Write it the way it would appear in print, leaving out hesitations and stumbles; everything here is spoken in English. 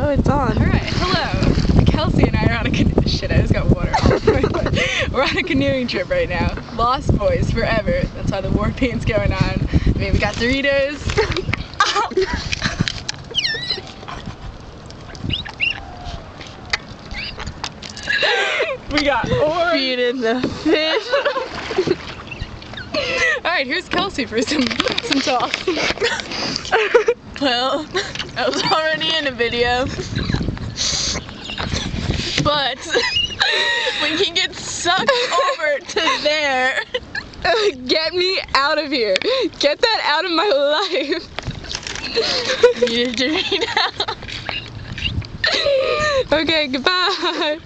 Oh, it's on. Alright, hello. Kelsey and I are on a canoe. Shit, I just got water all over my foot. We're on a canoeing trip right now. Lost Boys forever. That's why the war paint's going on. I mean, we got Doritos. We got orange. Feeding the fish. Alright, here's Kelsey for some talk. Well, I was already in a video. But we can get sucked over to there. Get me out of here. Get that out of my life. Need a Dorito. Okay, goodbye.